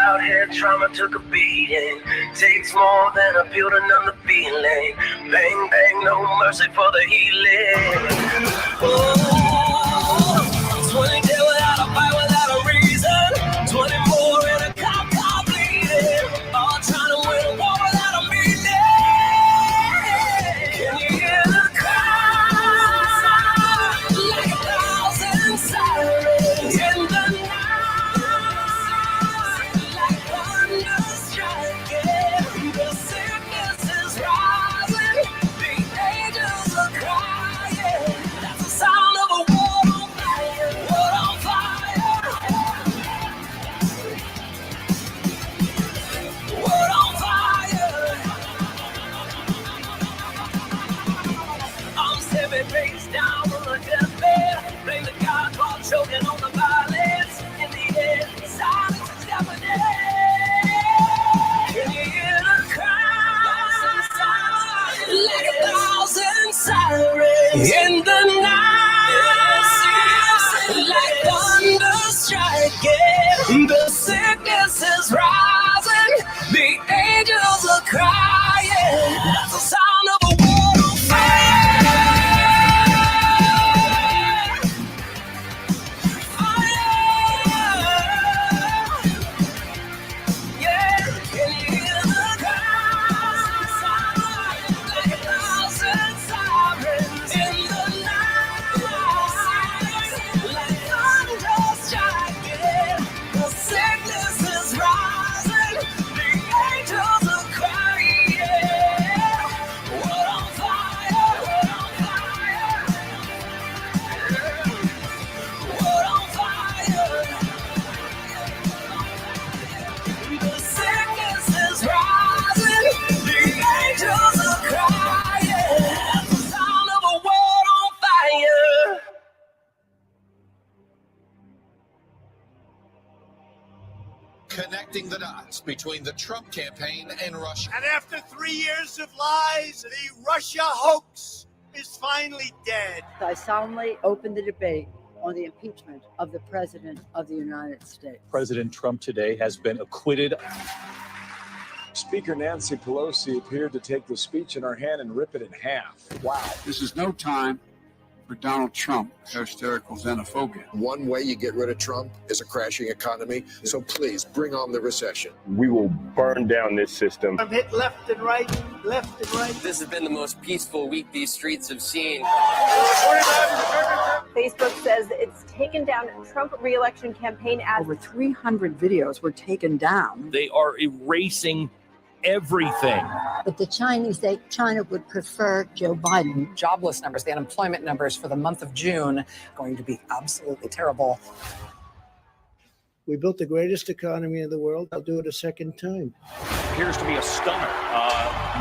out here, trauma took a beating. Takes more than a pill to numb the feeling. Bang, bang, no mercy for the healing. Oh, 20 days without a fight, without a reason. 20 more in a cop car bleeding. All trying to win a war without a meaning. Can you hear the cry? Like 1,000 sirens in the night. Like thunder striking. The sickness is rising. The angels are crying. That's the sound of a war on fire. War on fire. War on fire. I'm 7 days down on the deathbed. Blame the God while choking on the violence. In the end, silence is deafening. Can you hear the cry? Like 1,000 sirens in the night. Like thunder striking. The sickness is rising. The angels are crying. That's the sound of a war on fire. Yeah, can you hear the cry? Like 1,000 sirens in the night. Like thunder striking. The sickness is rising. The angels are crying. What on fire? What on fire? What on fire? The sickness is rising. The angels are crying. The sound of a world on fire. Connecting the dots between the Trump campaign and Russia. And after 3 years of lies, the Russia hoax is finally dead. I solemnly open the debate on the impeachment of the President of the United States. President Trump today has been acquitted. Speaker Nancy Pelosi appeared to take the speech in her hand and rip it in half. Wow. This is no time for Donald Trump hysterical xenophobia. One way you get rid of Trump is a crashing economy. So please bring on the recession. We will burn down this system. I'm hit left and right, left and right. This has been the most peaceful week these streets have seen. Facebook says it's taken down Trump re-election campaign ads. Over 300 videos were taken down. They are erasing everything. But the Chinese say China would prefer Joe Biden. Jobless numbers, the unemployment numbers for the month of June, going to be absolutely terrible. We built the greatest economy in the world. I'll do it a second time. Appears to be a stunner.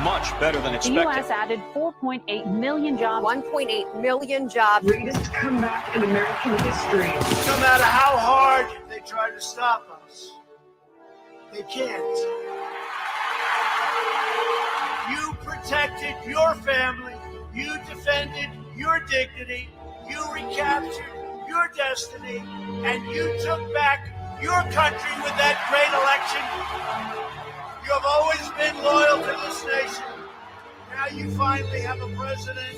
Much better than The expected. U.S. added 4.8 million jobs. 1.8 million jobs. Greatest comeback in American history. No matter how hard they try to stop us, they can't. You protected your family. You defended your dignity. You recaptured your destiny. And you took back your country with that great election. You have always been loyal to this nation. Now you finally have a president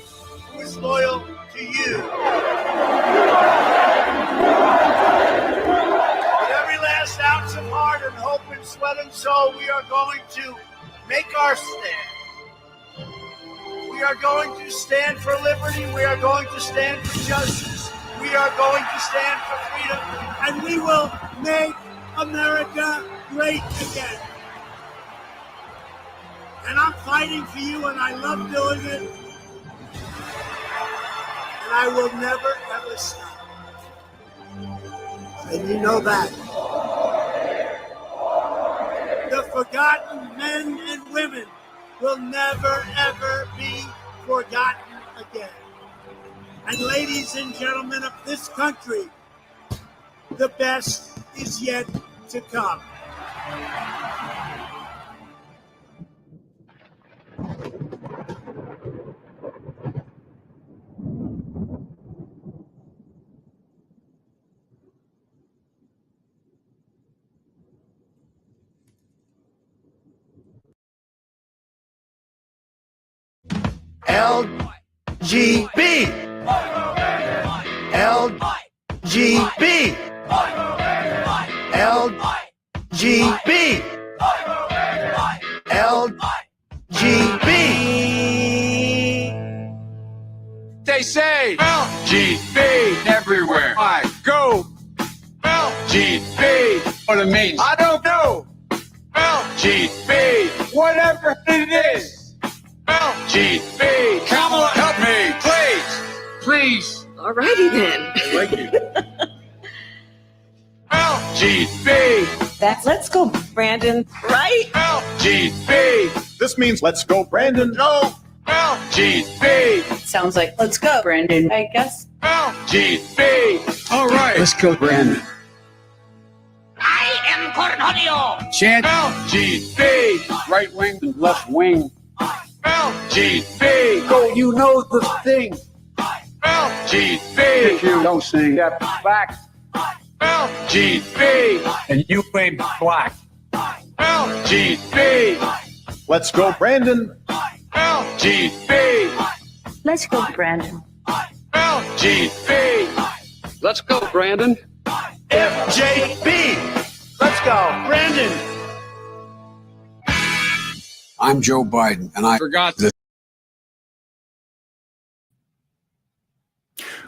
who is loyal to you. With every last ounce of heart and hope and sweat and soul, we are going to make our stand. We are going to stand for liberty. We are going to stand for justice. We are going to stand for freedom. And we will make America great again. And I'm fighting for you, and I love doing it. And I will never, ever stop. And you know that. The forgotten men and women will never, ever be forgotten again. And ladies and gentlemen of this country, the best is yet to come. LGB. LGB. LGB. LGB. They say LGB everywhere I go. LGB. What it means, I don't know. LGB. Whatever it is. LGB. Kamala, help me, please. Please. Alrighty then. Thank you. LGB. That's let's go, Brandon, right? LGB. This means let's go, Brandon. Go. LGB. Sounds like let's go, Brandon, I guess. LGB. All right. Let's go, Brandon. I am Cornholio. Chant LGB. Right wing and left wing. LGB. Go, you know the thing. LGB. If you don't sing that back. LGB. And you ain't black. LGB. Let's go, Brandon. LGB. Let's go, Brandon. LGB. Let's go, Brandon. FJB. Let's go, Brandon. I'm Joe Biden, and I Forgot this.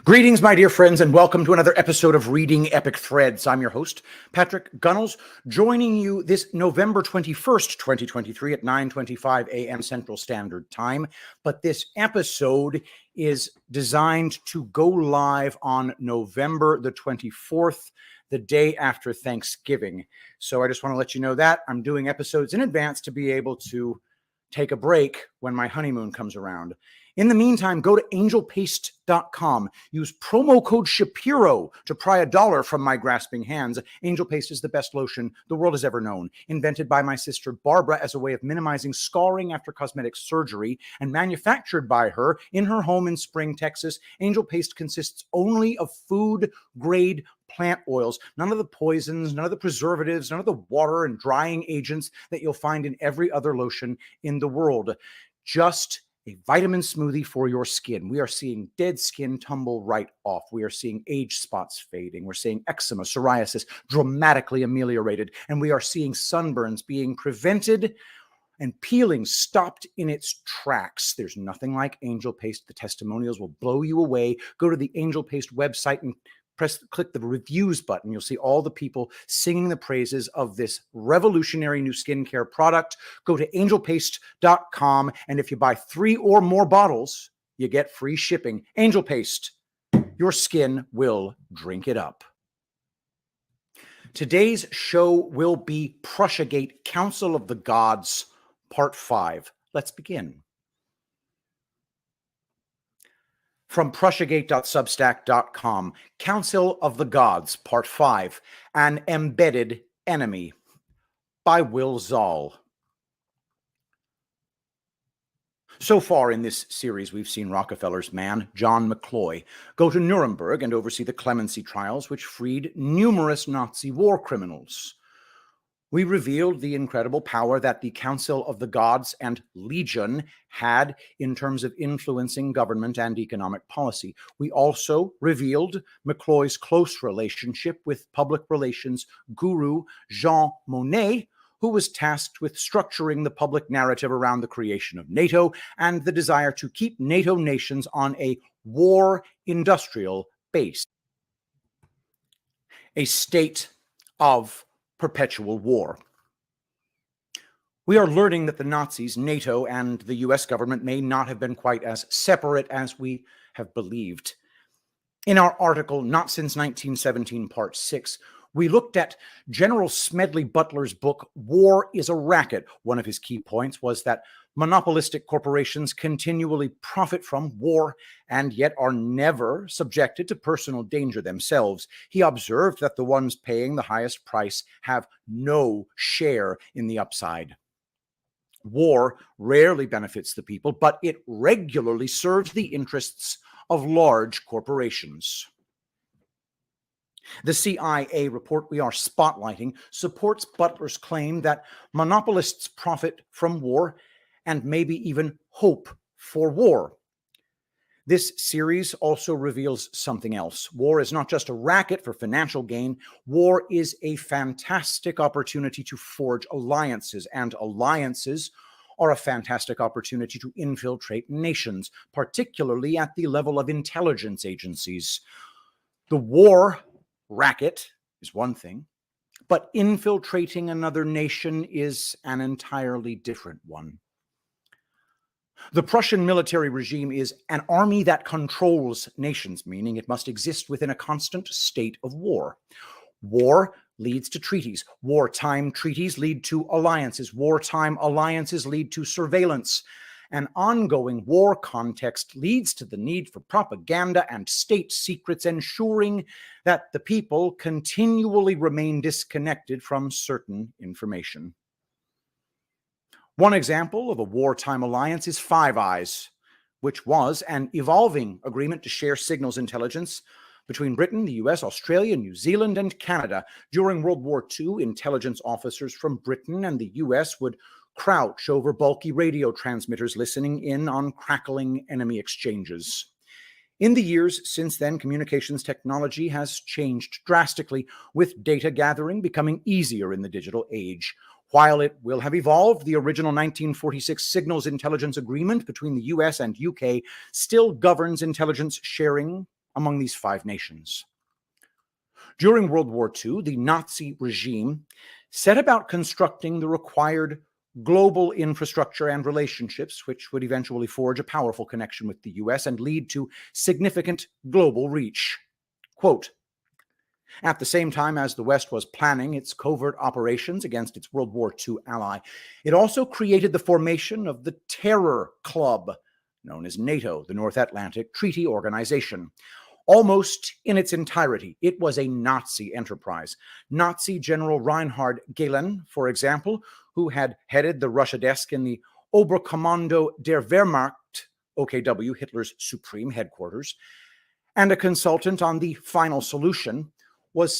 Greetings, my dear friends, and welcome to another episode of Reading Epic Threads. I'm your host, Patrick Gunnels, joining you this November 21st, 2023 at 9:25 a.m. Central Standard Time. But this episode is designed to go live on November the 24th, the day after Thanksgiving. So I just want to let you know that I'm doing episodes in advance to be able to take a break when my honeymoon comes around. In the meantime, go to angelpaste.com. Use promo code Shapiro to pry $1 from my grasping hands. Angel Paste is the best lotion the world has ever known. Invented by my sister Barbara as a way of minimizing scarring after cosmetic surgery and manufactured by her in her home in Spring, Texas, Angel Paste consists only of food-grade plant oils, none of the poisons, none of the preservatives, none of the water and drying agents that you'll find in every other lotion in the world. Just a vitamin smoothie for your skin. We are seeing dead skin tumble right off. We are seeing age spots fading. We're seeing eczema, psoriasis dramatically ameliorated. And we are seeing sunburns being prevented and peeling stopped in its tracks. There's nothing like Angel Paste. The testimonials will blow you away. Go to the Angel Paste website and click the reviews button. You'll see all the people singing the praises of this revolutionary new skincare product. Go to angelpaste.com, and if you buy 3 or more bottles, you get free shipping. Angel Paste, your skin will drink it up. Today's show will be Prussiagate, Council of the Gods, Part 5. Let's begin. From Prussiagate.substack.com, Council of the Gods, Part 5, An Embedded Enemy, by Will Zoll. So far in this series, we've seen Rockefeller's man, John McCloy, go to Nuremberg and oversee the clemency trials which freed numerous Nazi war criminals. We revealed the incredible power that the Council of the Gods and Legion had in terms of influencing government and economic policy. We also revealed McCloy's close relationship with public relations guru Jean Monnet, who was tasked with structuring the public narrative around the creation of NATO and the desire to keep NATO nations on a war industrial base, a state of perpetual war. We are learning that the Nazis, NATO, and the US government may not have been quite as separate as we have believed. In our article, Not Since 1917, Part 6, we looked at General Smedley Butler's book, War is a Racket. One of his key points was that monopolistic corporations continually profit from war and yet are never subjected to personal danger themselves. He observed that the ones paying the highest price have no share in the upside. War rarely benefits the people, but it regularly serves the interests of large corporations. The CIA report we are spotlighting supports Butler's claim that monopolists profit from war and maybe even hope for war. This series also reveals something else. War is not just a racket for financial gain. War is a fantastic opportunity to forge alliances, and alliances are a fantastic opportunity to infiltrate nations, particularly at the level of intelligence agencies. The war racket is one thing, but infiltrating another nation is an entirely different one. The Prussian military regime is an army that controls nations, meaning it must exist within a constant state of war. War leads to treaties. Wartime treaties lead to alliances. Wartime alliances lead to surveillance. An ongoing war context leads to the need for propaganda and state secrets, ensuring that the people continually remain disconnected from certain information. One example of a wartime alliance is Five Eyes, which was an evolving agreement to share signals intelligence between Britain, the US, Australia, New Zealand, and Canada. During World War II, intelligence officers from Britain and the US would crouch over bulky radio transmitters, listening in on crackling enemy exchanges. In the years since then, communications technology has changed drastically, with data gathering becoming easier in the digital age. While it will have evolved, the original 1946 Signals Intelligence Agreement between the US and UK still governs intelligence sharing among these five nations. During World War II, the Nazi regime set about constructing the required global infrastructure and relationships, which would eventually forge a powerful connection with the US and lead to significant global reach. Quote, at the same time as the West was planning its covert operations against its World War II ally, it also created the formation of the Terror Club, known as NATO, the North Atlantic Treaty Organization. Almost in its entirety, it was a Nazi enterprise. Nazi General Reinhard Gehlen, for example, who had headed the Russia desk in the Oberkommando der Wehrmacht, OKW, Hitler's supreme headquarters, and a consultant on the final solution, was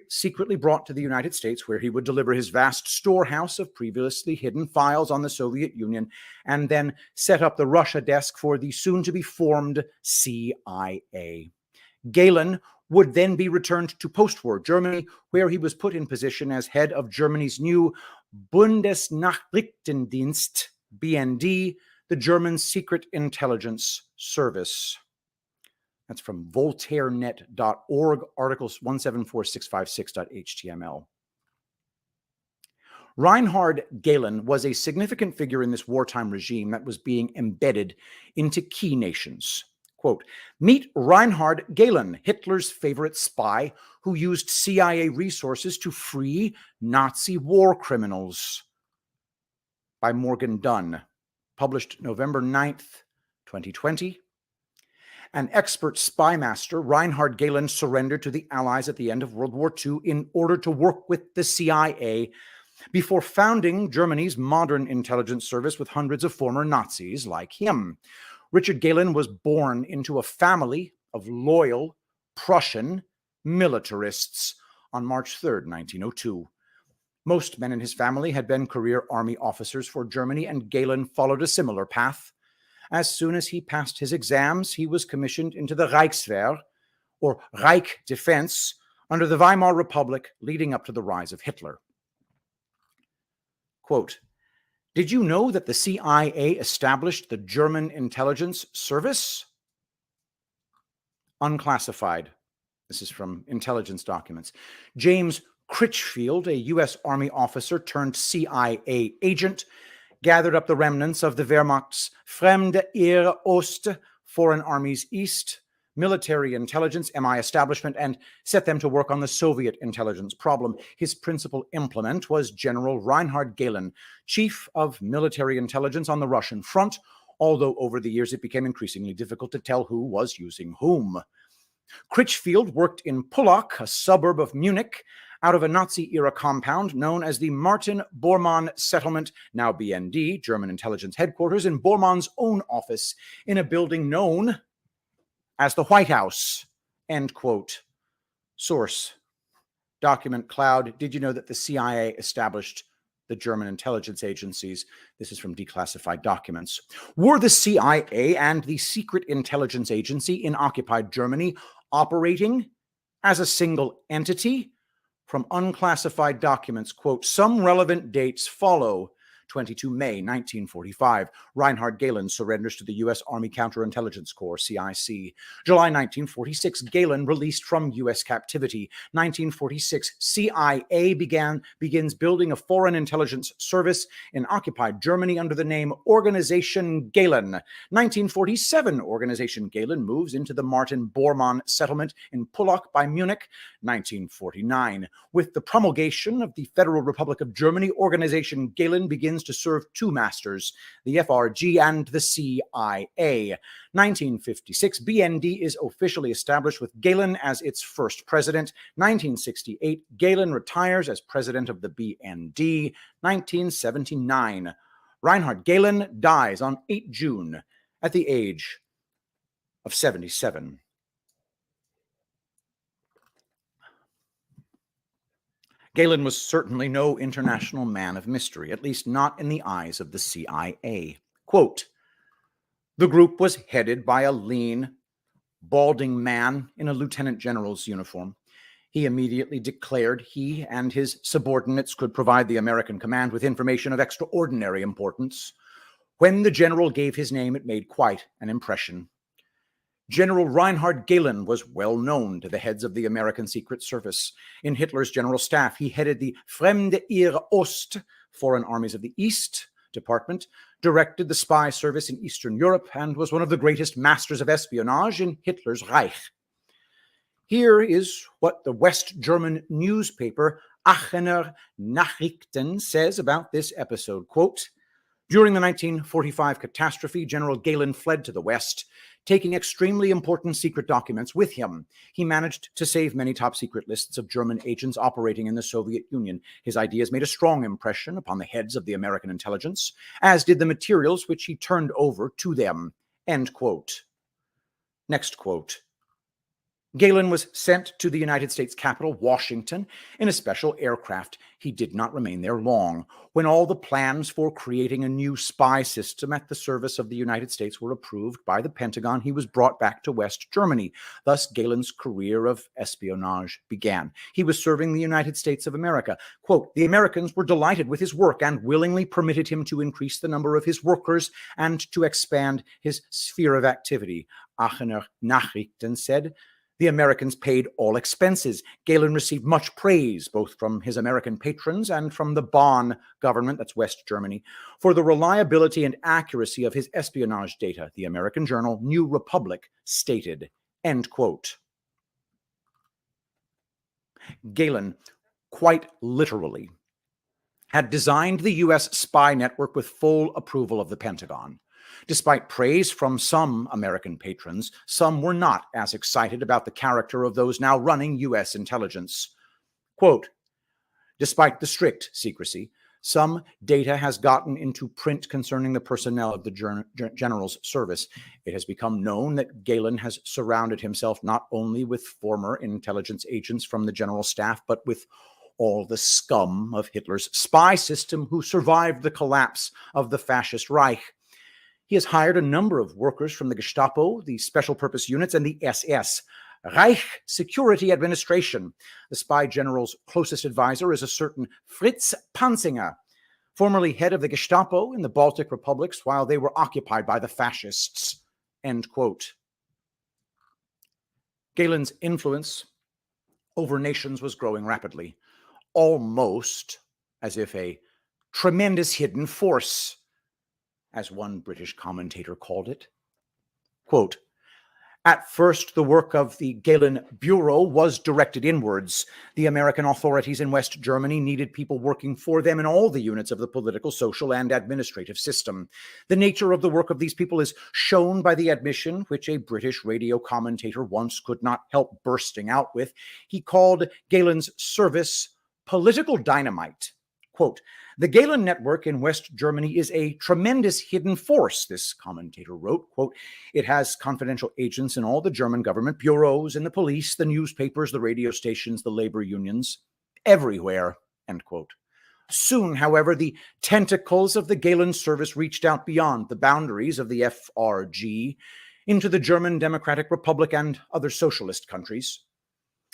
secretly brought to the United States, where he would deliver his vast storehouse of previously hidden files on the Soviet Union, and then set up the Russia desk for the soon-to-be-formed CIA. Gehlen would then be returned to post-war Germany, where he was put in position as head of Germany's new Bundesnachrichtendienst, BND, the German Secret Intelligence Service. That's from voltairenet.org, articles 174656.html. Reinhard Gehlen was a significant figure in this wartime regime that was being embedded into key nations. Quote, meet Reinhard Gehlen, Hitler's favorite spy who used CIA resources to free Nazi war criminals. By Morgan Dunn, published November 9th, 2020. An expert spy master, Reinhard Gehlen surrendered to the Allies at the end of World War II in order to work with the CIA before founding Germany's modern intelligence service with hundreds of former Nazis like him. Richard Gehlen was born into a family of loyal Prussian militarists on March 3rd, 1902. Most men in his family had been career army officers for Germany, and Gehlen followed a similar path. As soon as he passed his exams, he was commissioned into the Reichswehr, or Reich Defense, under the Weimar Republic leading up to the rise of Hitler. Quote, did you know that the CIA established the German intelligence service? Unclassified. This is from intelligence documents. James Critchfield, a U.S. Army officer turned CIA agent, gathered up the remnants of the Wehrmacht's Fremde Heer Ost, Foreign Armies East, military intelligence, MI establishment, and set them to work on the Soviet intelligence problem. His principal implement was General Reinhard Gehlen, chief of military intelligence on the Russian front, although over the years it became increasingly difficult to tell who was using whom. Critchfield worked in Pullach, a suburb of Munich, out of a Nazi-era compound known as the Martin Bormann Settlement, now BND, German intelligence headquarters, in Bormann's own office in a building known as the White House, end quote. Source, document cloud. Did you know that the CIA established the German intelligence agencies. This is from declassified documents. Were the CIA and the Secret Intelligence Agency in occupied Germany operating as a single entity? From unclassified documents, quote, some relevant dates follow. 22 May 1945, Reinhard Gehlen surrenders to the U.S. Army Counterintelligence Corps, CIC. July 1946, Gehlen released from U.S. captivity. 1946, CIA begins building a foreign intelligence service in occupied Germany under the name Organization Gehlen. 1947, Organization Gehlen moves into the Martin Bormann settlement in Pullach by Munich. 1949, with the promulgation of the Federal Republic of Germany, Organization Gehlen begins to serve two masters, the FRG and the CIA. 1956, BND is officially established with Gehlen as its first president. 1968, Gehlen retires as president of the BND. 1979, Reinhard Gehlen dies on 8 June at the age of 77. Gehlen was certainly no international man of mystery, at least not in the eyes of the CIA. Quote, the group was headed by a lean, balding man in a lieutenant general's uniform. He immediately declared he and his subordinates could provide the American command with information of extraordinary importance. When the general gave his name, it made quite an impression. General Reinhard Gehlen was well known to the heads of the American Secret Service. In Hitler's general staff, he headed the Fremde Heere Ost, Foreign Armies of the East department, directed the spy service in Eastern Europe, and was one of the greatest masters of espionage in Hitler's Reich. Here is what the West German newspaper Aachener Nachrichten says about this episode. Quote, during the 1945 catastrophe, General Gehlen fled to the West, taking extremely important secret documents with him. He managed to save many top-secret lists of German agents operating in the Soviet Union. His ideas made a strong impression upon the heads of the American intelligence, as did the materials which he turned over to them. End quote. Next quote. Gehlen was sent to the United States capital, Washington, in a special aircraft. He did not remain there long. When all the plans for creating a new spy system at the service of the United States were approved by the Pentagon, he was brought back to West Germany. Thus, Gehlen's career of espionage began. He was serving the United States of America. Quote, the Americans were delighted with his work and willingly permitted him to increase the number of his workers and to expand his sphere of activity. Aachener Nachrichten said, the Americans paid all expenses. Gehlen received much praise, both from his American patrons and from the Bonn government, that's West Germany, for the reliability and accuracy of his espionage data, the American journal New Republic stated. End quote. Gehlen, quite literally, had designed the U.S. spy network with full approval of the Pentagon. Despite praise from some American patrons, some were not as excited about the character of those now running U.S. intelligence. Quote, despite the strict secrecy, some data has gotten into print concerning the personnel of the general's service. It has become known that Gehlen has surrounded himself not only with former intelligence agents from the general staff, but with all the scum of Hitler's spy system who survived the collapse of the fascist Reich. He has hired a number of workers from the Gestapo, the Special Purpose Units, and the SS, Reich Security Administration. The spy general's closest advisor is a certain Fritz Panzinger, formerly head of the Gestapo in the Baltic republics while they were occupied by the fascists. End quote. Gehlen's influence over nations was growing rapidly, almost as if a tremendous hidden force, as one British commentator called it. Quote, at first, the work of the Gehlen Bureau was directed inwards. The American authorities in West Germany needed people working for them in all the units of the political, social, and administrative system. The nature of the work of these people is shown by the admission, which a British radio commentator once could not help bursting out with. He called Gehlen's service political dynamite. Quote, the Gehlen network in West Germany is a tremendous hidden force, this commentator wrote. Quote, it has confidential agents in all the German government bureaus, in the police, the newspapers, the radio stations, the labor unions, everywhere, end quote. Soon, however, the tentacles of the Gehlen service reached out beyond the boundaries of the FRG into the German Democratic Republic and other socialist countries.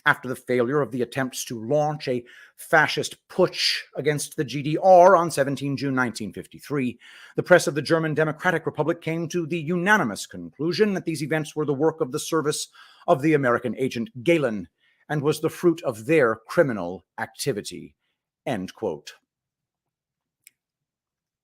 After the failure of the attempts to launch a fascist putsch against the GDR on 17 June 1953, the press of the German Democratic Republic came to the unanimous conclusion that these events were the work of the service of the American agent Gehlen and was the fruit of their criminal activity. End quote.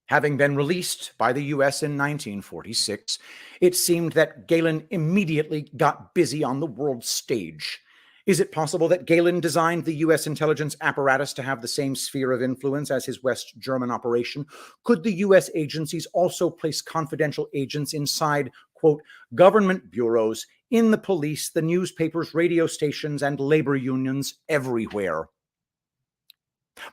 Having been released by the US in 1946, it seemed that Gehlen immediately got busy on the world stage. Is it possible that Gehlen designed the US intelligence apparatus to have the same sphere of influence as his West German operation? Could the US agencies also place confidential agents inside, quote, government bureaus, in the police, the newspapers, radio stations, and labor unions everywhere?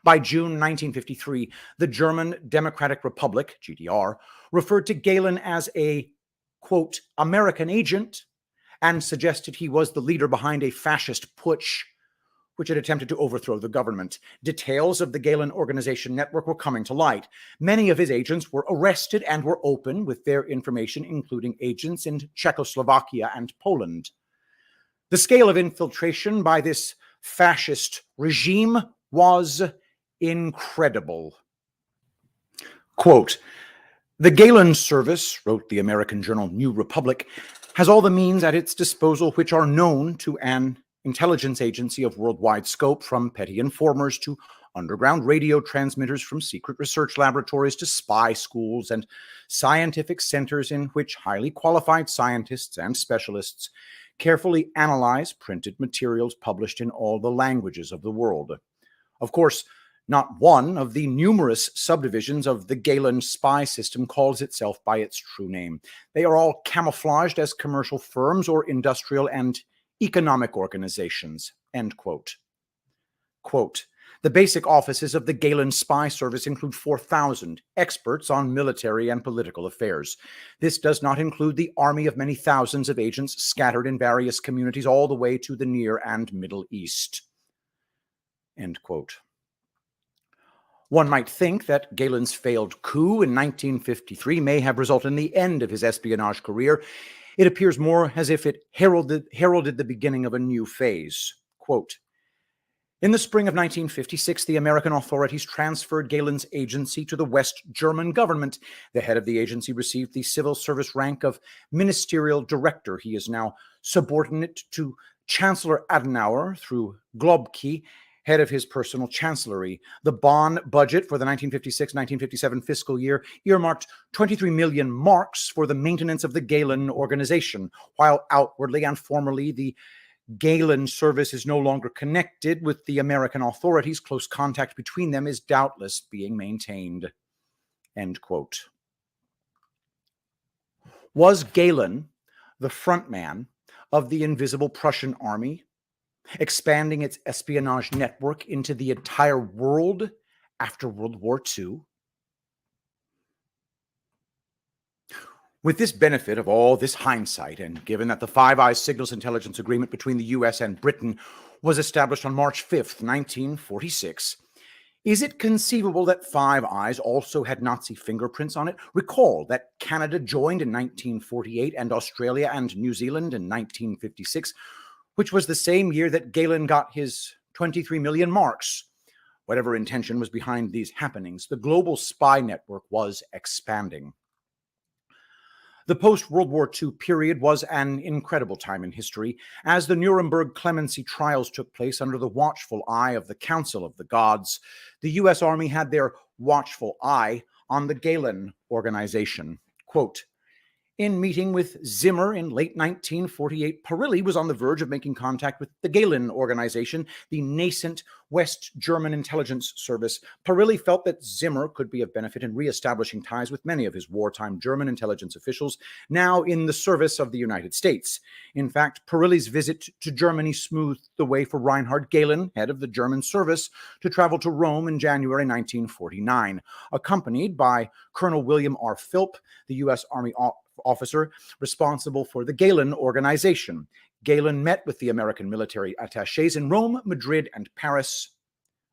By June 1953, the German Democratic Republic, GDR, referred to Gehlen as a, quote, American agent, and suggested he was the leader behind a fascist putsch which had attempted to overthrow the government. Details of the Gehlen organization network were coming to light. Many of his agents were arrested and were open with their information, including agents in Czechoslovakia and Poland. The scale of infiltration by this fascist regime was incredible. Quote, the Gehlen service, wrote the American journal New Republic, has all the means at its disposal which are known to an intelligence agency of worldwide scope, from petty informers to underground radio transmitters, from secret research laboratories to spy schools and scientific centers in which highly qualified scientists and specialists carefully analyze printed materials published in all the languages of the world. Of course, not one of the numerous subdivisions of the Gehlen spy system calls itself by its true name. They are all camouflaged as commercial firms or industrial and economic organizations, end quote. Quote, the basic offices of the Gehlen spy service include 4,000 experts on military and political affairs. This does not include the army of many thousands of agents scattered in various communities all the way to the Near and Middle East, end quote. One might think that Gehlen's failed coup in 1953 may have resulted in the end of his espionage career. It appears more as if it heralded the beginning of a new phase. Quote, in the spring of 1956, the American authorities transferred Gehlen's agency to the West German government. The head of the agency received the civil service rank of ministerial director. He is now subordinate to Chancellor Adenauer through Globke, head of his personal chancellery. The Bonn budget for the 1956-1957 fiscal year earmarked 23 million marks for the maintenance of the Gehlen organization. While outwardly and formally the Gehlen service is no longer connected with the American authorities, close contact between them is doubtless being maintained. End quote. Was Gehlen the frontman of the invisible Prussian army, expanding its espionage network into the entire world after World War II? With this benefit of all this hindsight, and given that the Five Eyes Signals Intelligence Agreement between the US and Britain was established on March 5th, 1946, is it conceivable that Five Eyes also had Nazi fingerprints on it? Recall that Canada joined in 1948 and Australia and New Zealand in 1956, which was the same year that Gehlen got his 23 million marks. Whatever intention was behind these happenings, the global spy network was expanding. The post-World War II period was an incredible time in history, as the Nuremberg clemency trials took place under the watchful eye of the Council of the Gods. The U.S. Army had their watchful eye on the Gehlen organization. Quote, in meeting with Zimmer in late 1948, Parilli was on the verge of making contact with the Gehlen organization, the nascent West German intelligence service. Parilli felt that Zimmer could be of benefit in reestablishing ties with many of his wartime German intelligence officials, now in the service of the United States. In fact, Parilli's visit to Germany smoothed the way for Reinhard Gehlen, head of the German service, to travel to Rome in January 1949, accompanied by Colonel William R. Philp, the U.S. Army officer responsible for the Gehlen organization. Gehlen met with the American military attachés in Rome, Madrid, and Paris.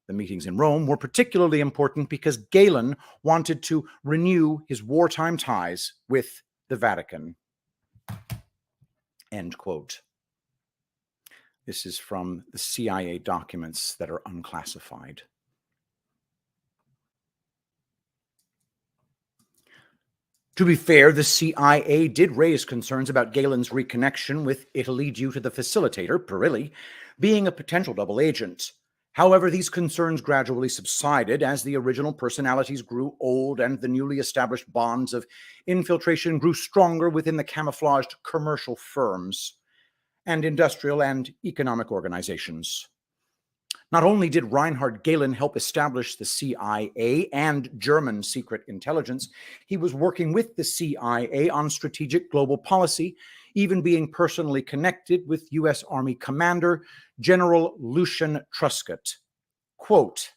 The meetings in Rome were particularly important because Galen wanted to renew his wartime ties with the Vatican. End quote. This is from the CIA documents that are unclassified. To be fair, the CIA did raise concerns about Galen's reconnection with Italy due to the facilitator, Perilli, being a potential double agent. However, these concerns gradually subsided as the original personalities grew old and the newly established bonds of infiltration grew stronger within the camouflaged commercial firms and industrial and economic organizations. Not only did Reinhard Galen help establish the CIA and German secret intelligence, he was working with the CIA on strategic global policy, even being personally connected with U.S. Army Commander General Lucian Truscott. Quote,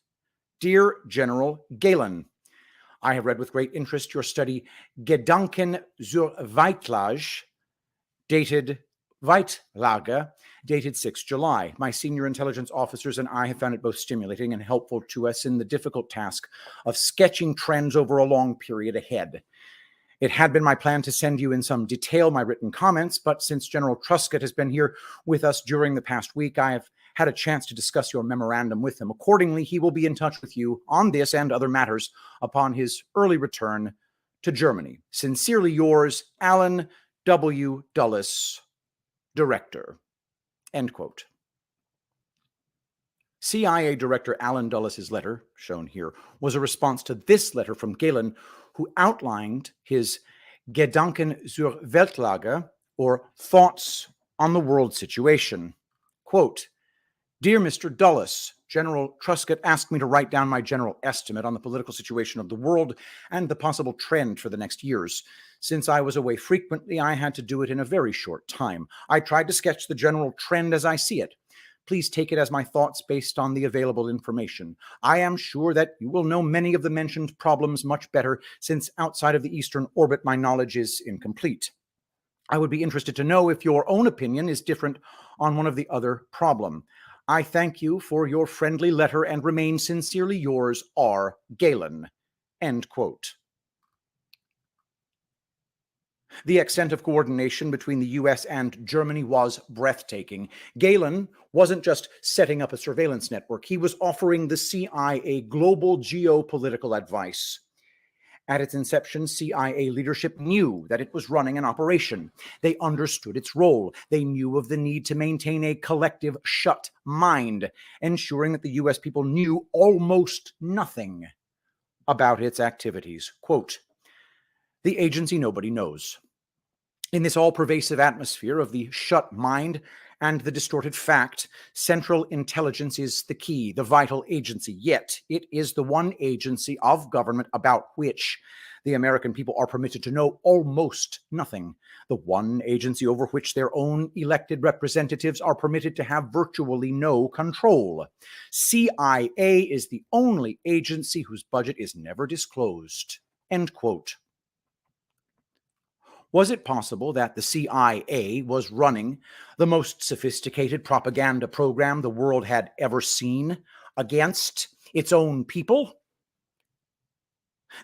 "Dear General Galen, I have read with great interest your study Gedanken zur Weitlage, dated 6 July. My senior intelligence officers and I have found it both stimulating and helpful to us in the difficult task of sketching trends over a long period ahead. It had been my plan to send you in some detail my written comments, but since General Truscott has been here with us during the past week, I have had a chance to discuss your memorandum with him. Accordingly, he will be in touch with you on this and other matters upon his early return to Germany. Sincerely yours, Alan W. Dulles, Director." End quote. CIA Director Alan Dulles' letter, shown here, was a response to this letter from Galen, who outlined his Gedanken zur Weltlage, or thoughts on the world situation. Quote, "Dear Mr. Dulles, General Truscott asked me to write down my general estimate on the political situation of the world and the possible trend for the next years. Since I was away frequently, I had to do it in a very short time. I tried to sketch the general trend as I see it. Please take it as my thoughts based on the available information. I am sure that you will know many of the mentioned problems much better, since outside of the Eastern orbit my knowledge is incomplete. I would be interested to know if your own opinion is different on one of the other problem. I thank you for your friendly letter and remain sincerely yours, R. Galen." End quote. The extent of coordination between the US and Germany was breathtaking. Galen wasn't just setting up a surveillance network, he was offering the CIA global geopolitical advice. At its inception, CIA leadership knew that it was running an operation. They understood its role. They knew of the need to maintain a collective shut mind, ensuring that the US people knew almost nothing about its activities. Quote, "The agency nobody knows. In this all-pervasive atmosphere of the shut mind and the distorted fact, Central Intelligence is the key, the vital agency. Yet, it is the one agency of government about which the American people are permitted to know almost nothing. The one agency over which their own elected representatives are permitted to have virtually no control. CIA is the only agency whose budget is never disclosed." End quote. Was it possible that the CIA was running the most sophisticated propaganda program the world had ever seen against its own people?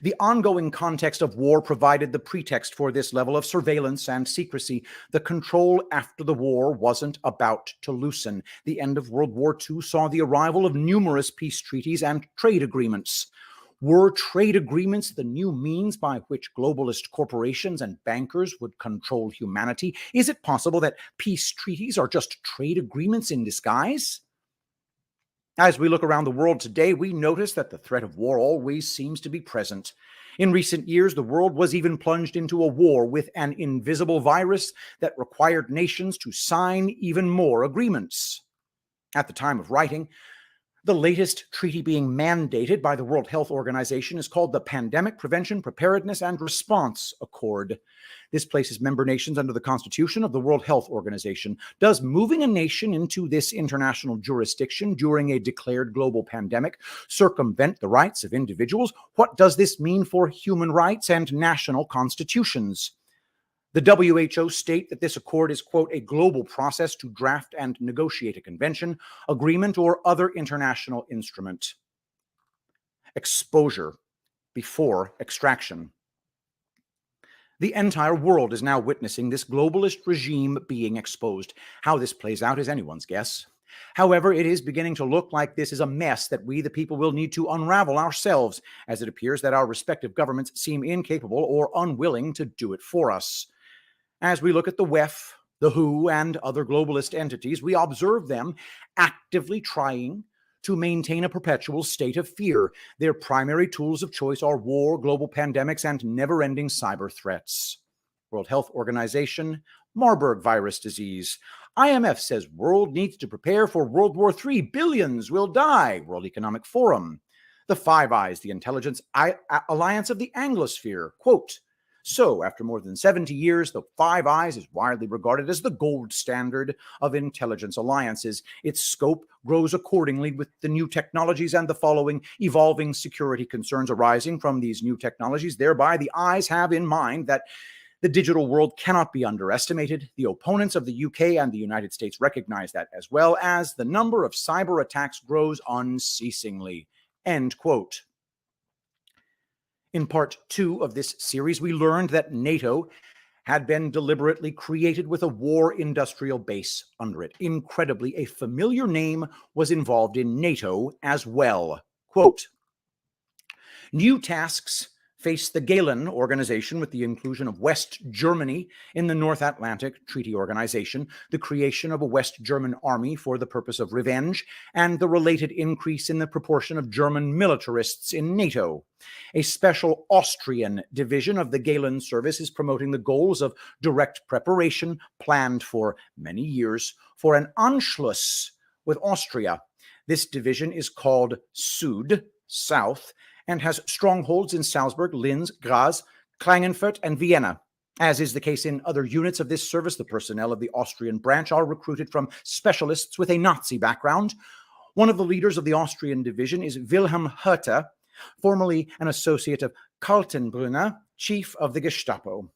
The ongoing context of war provided the pretext for this level of surveillance and secrecy. The control after the war wasn't about to loosen. The end of World War II saw the arrival of numerous peace treaties and trade agreements. Were trade agreements the new means by which globalist corporations and bankers would control humanity? Is it possible that peace treaties are just trade agreements in disguise? As we look around the world today, we notice that the threat of war always seems to be present. In recent years, the world was even plunged into a war with an invisible virus that required nations to sign even more agreements. At the time of writing, the latest treaty being mandated by the World Health Organization is called the Pandemic Prevention, Preparedness, and Response Accord. This places member nations under the Constitution of the World Health Organization. Does moving a nation into this international jurisdiction during a declared global pandemic circumvent the rights of individuals? What does this mean for human rights and national constitutions? The WHO state that this accord is, quote, a global process to draft and negotiate a convention, agreement, or other international instrument. Exposure before extraction. The entire world is now witnessing this globalist regime being exposed. How this plays out is anyone's guess. However, it is beginning to look like this is a mess that we, the people, will need to unravel ourselves, as it appears that our respective governments seem incapable or unwilling to do it for us. As we look at the WEF, the WHO, and other globalist entities, we observe them actively trying to maintain a perpetual state of fear. Their primary tools of choice are war, global pandemics, and never-ending cyber threats. World Health Organization, Marburg virus disease. IMF says world needs to prepare for World War III. Billions will die. World Economic Forum. The Five Eyes, the Intelligence Alliance of the Anglosphere. Quote, so, after more than 70 years, the Five Eyes is widely regarded as the gold standard of intelligence alliances. Its scope grows accordingly with the new technologies and the following evolving security concerns arising from these new technologies. Thereby, the eyes have in mind that the digital world cannot be underestimated. The opponents of the UK and the United States recognize that, as well as the number of cyber attacks grows unceasingly. End quote. In part 2 of this series, we learned that NATO had been deliberately created with a war industrial base under it. Incredibly, a familiar name was involved in NATO as well. Quote, new tasks face the Galen Organization with the inclusion of West Germany in the North Atlantic Treaty Organization, the creation of a West German army for the purpose of revenge, and the related increase in the proportion of German militarists in NATO. A special Austrian division of the Galen Service is promoting the goals of direct preparation planned for many years for an Anschluss with Austria. This division is called Süd, South, and has strongholds in Salzburg, Linz, Graz, Klagenfurt, and Vienna. As is the case in other units of this service, the personnel of the Austrian branch are recruited from specialists with a Nazi background. One of the leaders of the Austrian division is Wilhelm Hertha, formerly an associate of Kaltenbrunner, chief of the Gestapo.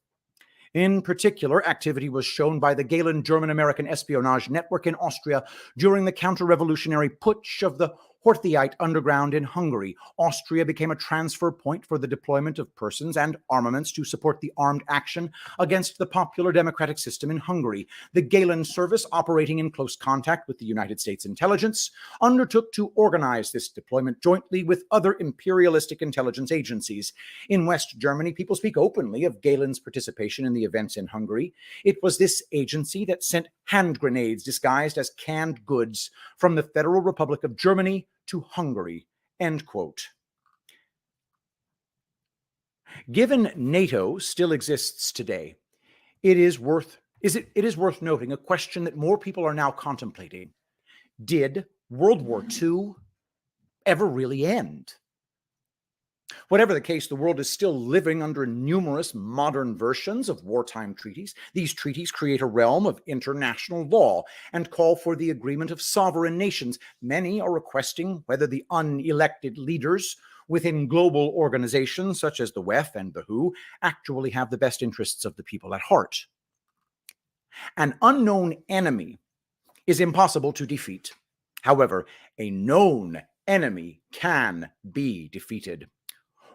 In particular, activity was shown by the Galen German-American espionage network in Austria during the counter-revolutionary putsch of the Horthyite underground in Hungary. Austria became a transfer point for the deployment of persons and armaments to support the armed action against the popular democratic system in Hungary. The Galen Service, operating in close contact with the United States intelligence, undertook to organize this deployment jointly with other imperialistic intelligence agencies. In West Germany, people speak openly of Galen's participation in the events in Hungary. It was this agency that sent hand grenades disguised as canned goods from the Federal Republic of Germany to Hungary, end quote. Given NATO still exists today, it is worth noting a question that more people are now contemplating. Did World War II ever really end? Whatever the case, the world is still living under numerous modern versions of wartime treaties. These treaties create a realm of international law and call for the agreement of sovereign nations. Many are requesting whether the unelected leaders within global organizations such as the WEF and the WHO actually have the best interests of the people at heart. An unknown enemy is impossible to defeat. However, a known enemy can be defeated.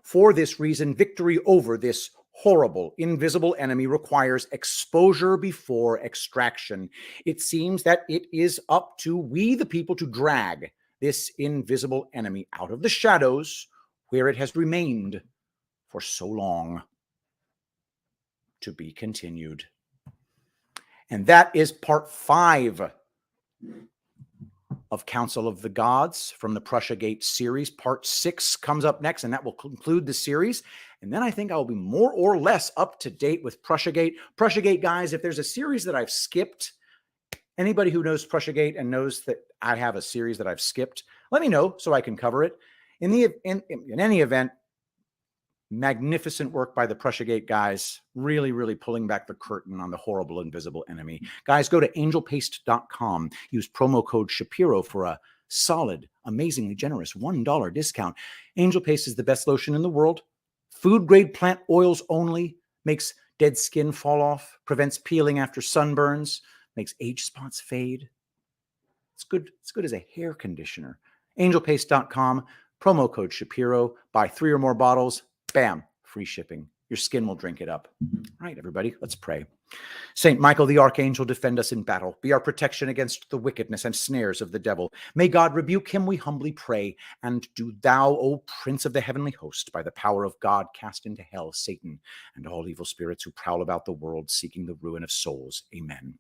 For this reason, victory over this horrible, invisible enemy requires exposure before extraction. It seems that it is up to we, the people, to drag this invisible enemy out of the shadows where it has remained for so long. To be continued. And that is part 5 of Council of the Gods from the Prussiagate series. Part 6 comes up next, and that will conclude the series. And then I think I'll be more or less up to date with Prussiagate. Prussiagate, guys, if there's a series that I've skipped, anybody who knows Prussiagate and knows that I have a series that I've skipped, let me know so I can cover it. In any event, magnificent work by the Prussiagate guys, really, really pulling back the curtain on the horrible invisible enemy. Guys, go to angelpaste.com. Use promo code Shapiro for a solid, amazingly generous $1 discount. Angel Paste is the best lotion in the world. Food-grade plant oils only. Makes dead skin fall off, prevents peeling after sunburns, makes age spots fade. It's good as a hair conditioner. Angelpaste.com, promo code Shapiro, buy 3 or more bottles, bam, free shipping. Your skin will drink it up. All right, everybody, let's pray. Saint Michael the Archangel, defend us in battle. Be our protection against the wickedness and snares of the devil. May God rebuke him, we humbly pray. And do thou, O Prince of the heavenly host, by the power of God, cast into hell Satan and all evil spirits who prowl about the world seeking the ruin of souls. Amen.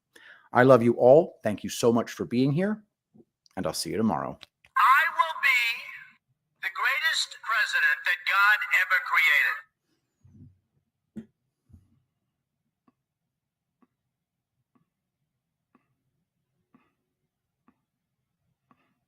I love you all. Thank you so much for being here, and I'll see you tomorrow. I will be the greatest president that God ever created.